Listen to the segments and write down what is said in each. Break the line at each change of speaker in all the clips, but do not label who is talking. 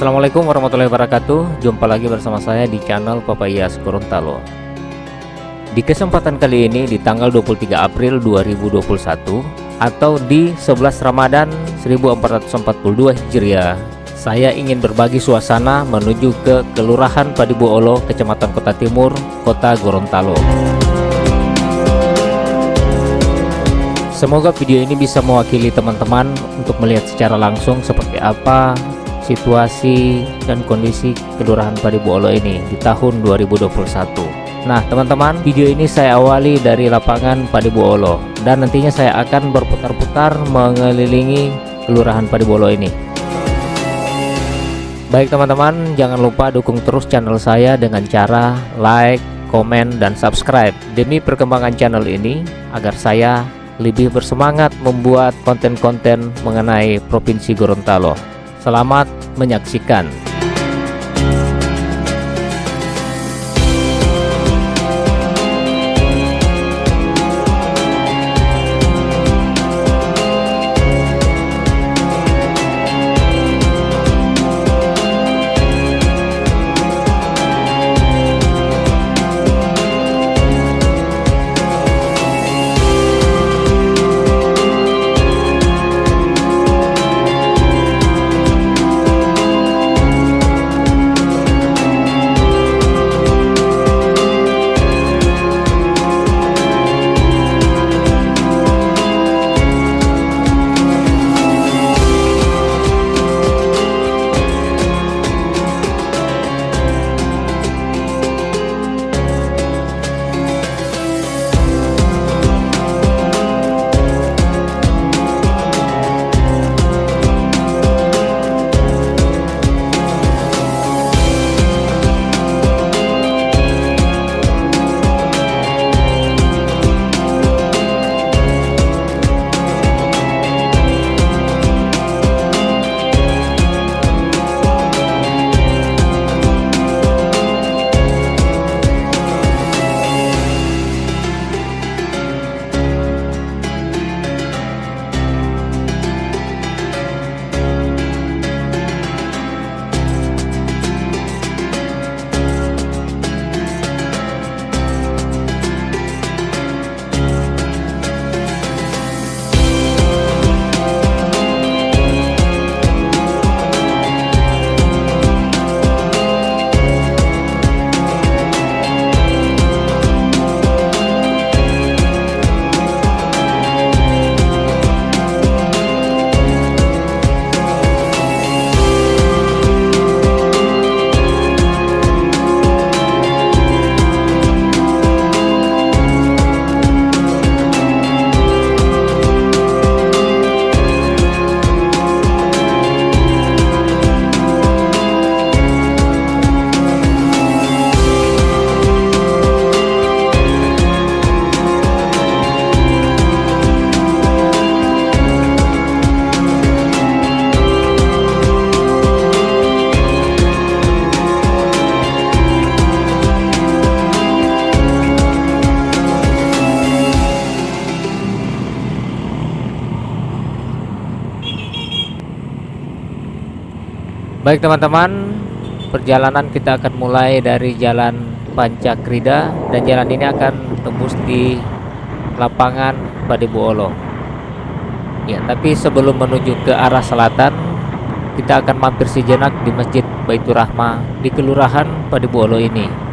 Assalamualaikum warahmatullahi wabarakatuh. Jumpa lagi bersama saya di channel Papayas Gorontalo. Di kesempatan kali ini di tanggal 23 April 2021 atau di 11 Ramadan 1442 Hijriah, saya ingin berbagi suasana menuju ke Kelurahan Padibuolo, Kecamatan Kota Timur, Kota Gorontalo. Semoga video ini bisa mewakili teman-teman untuk melihat secara langsung seperti apa situasi dan kondisi Kelurahan Padibuolo ini di tahun 2021. Nah teman-teman, video ini saya awali dari lapangan Padibuolo dan nantinya saya akan berputar-putar mengelilingi Kelurahan Padibuolo ini. Baik teman-teman, jangan lupa dukung terus channel saya dengan cara like, komen, dan subscribe demi perkembangan channel ini agar saya lebih bersemangat membuat konten-konten mengenai Provinsi Gorontalo. Selamat menyaksikan. Baik teman-teman, perjalanan kita akan mulai dari Jalan Pancakrida dan jalan ini akan tembus di lapangan Padibuolo. Ya, tapi sebelum menuju ke arah selatan, kita akan mampir sejenak di Masjid Baitur Rahmah di Kelurahan Padibuolo ini.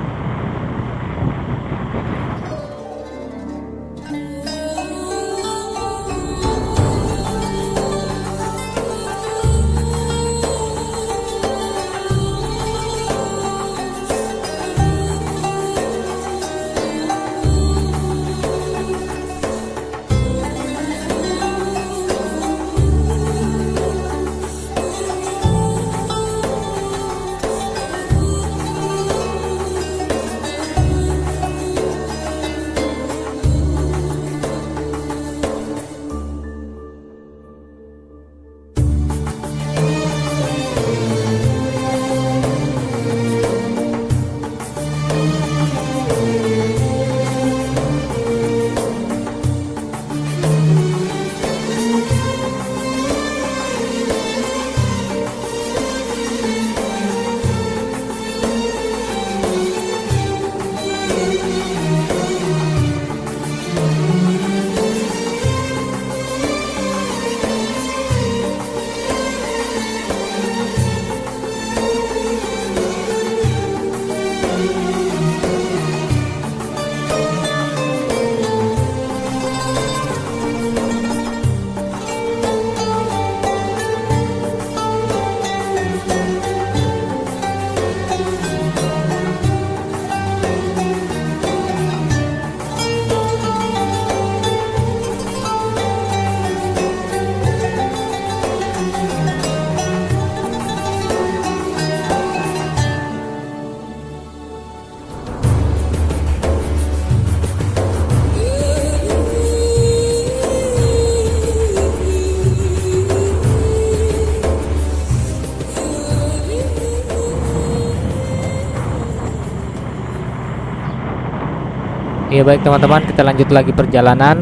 Oke, baik teman-teman, kita lanjut lagi perjalanan.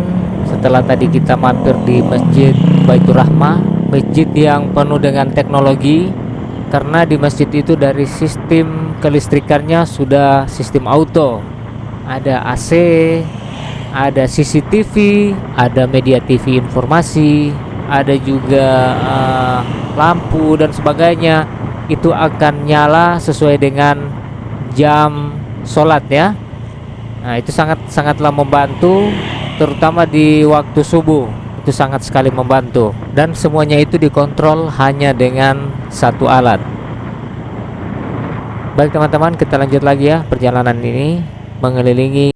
Setelah tadi kita mampir di Masjid Baitur Rahmah, masjid yang penuh dengan teknologi, karena di masjid itu dari sistem kelistrikannya sudah sistem auto. Ada AC, ada CCTV, ada media TV informasi, ada juga lampu dan sebagainya. Itu akan nyala sesuai dengan jam sholat ya. Nah, itu sangatlah membantu, terutama di waktu subuh. Itu sangat sekali membantu, dan semuanya itu dikontrol hanya dengan satu alat. Baik teman-teman, kita lanjut lagi ya perjalanan ini mengelilingi.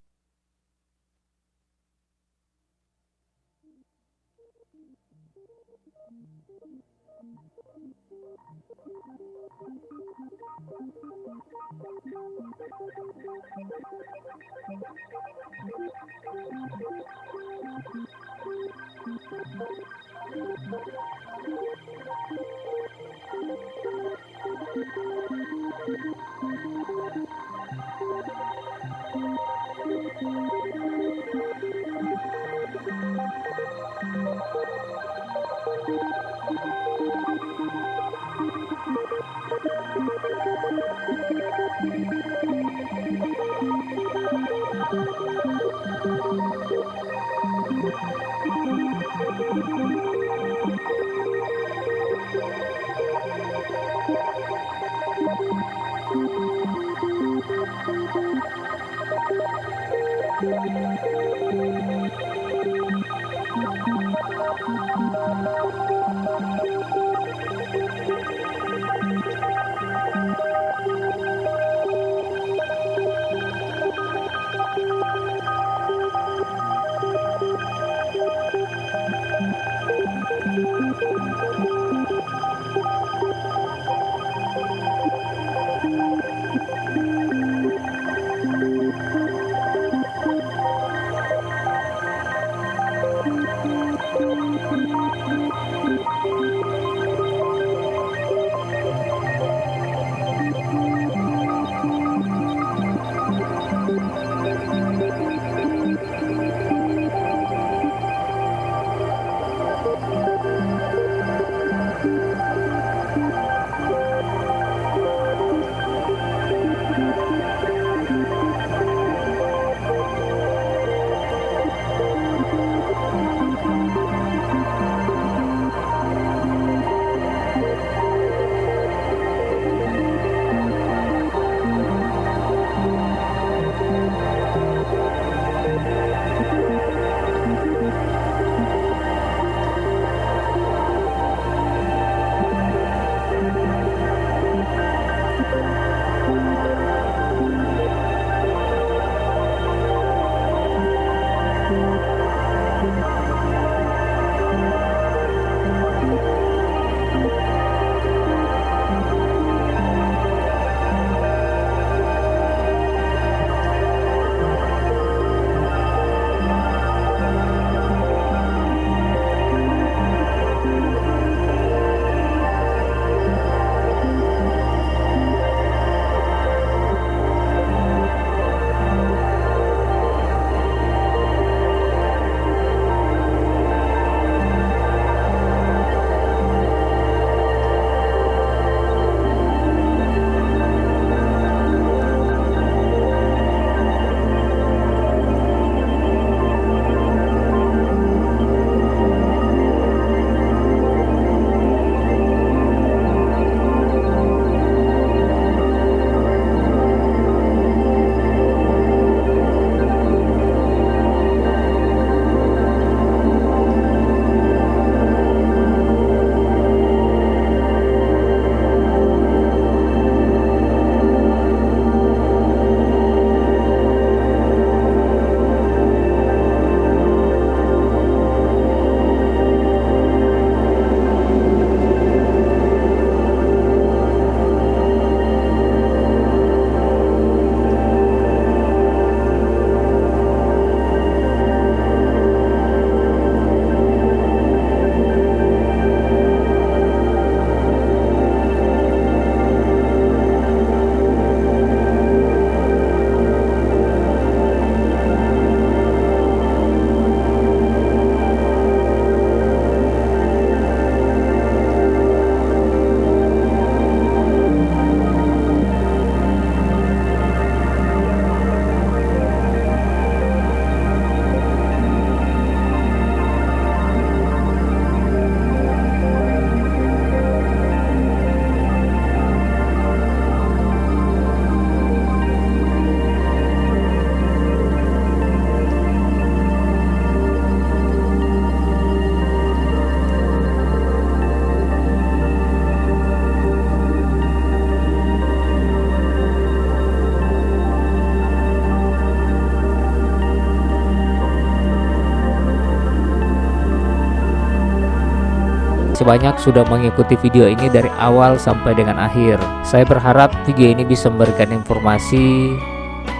kasih banyak sudah mengikuti video ini dari awal sampai dengan akhir. Saya berharap video ini bisa memberikan informasi,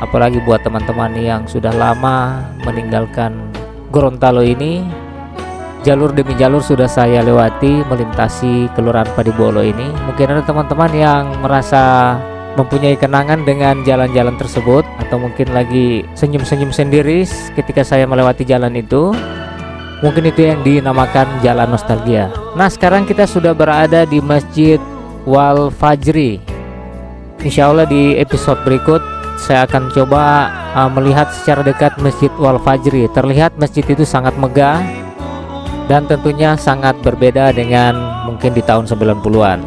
apalagi buat teman-teman yang sudah lama meninggalkan Gorontalo ini. Jalur demi jalur sudah saya lewati melintasi Kelurahan Padibolo ini. Mungkin ada teman-teman yang merasa mempunyai kenangan dengan jalan-jalan tersebut, atau mungkin lagi senyum-senyum sendiri ketika saya melewati jalan itu. Mungkin itu yang dinamakan jalan nostalgia. Nah, sekarang kita sudah berada di Masjid Wal Fajri. Insya Allah di episode berikut saya akan coba melihat secara dekat Masjid Wal Fajri. Terlihat masjid itu sangat megah dan tentunya sangat berbeda dengan mungkin di tahun 90-an.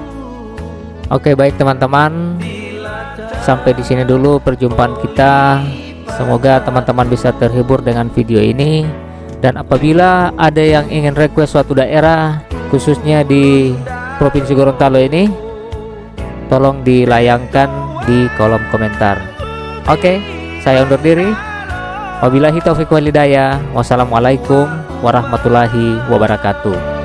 Oke, baik teman-teman, sampai di sini dulu perjumpaan kita. Semoga teman-teman bisa terhibur dengan video ini. Dan apabila ada yang ingin request suatu daerah khususnya di Provinsi Gorontalo ini, tolong dilayangkan di kolom komentar. Oke, saya undur diri. Wabillahi taufiq wal hidayah. Wassalamualaikum warahmatullahi wabarakatuh.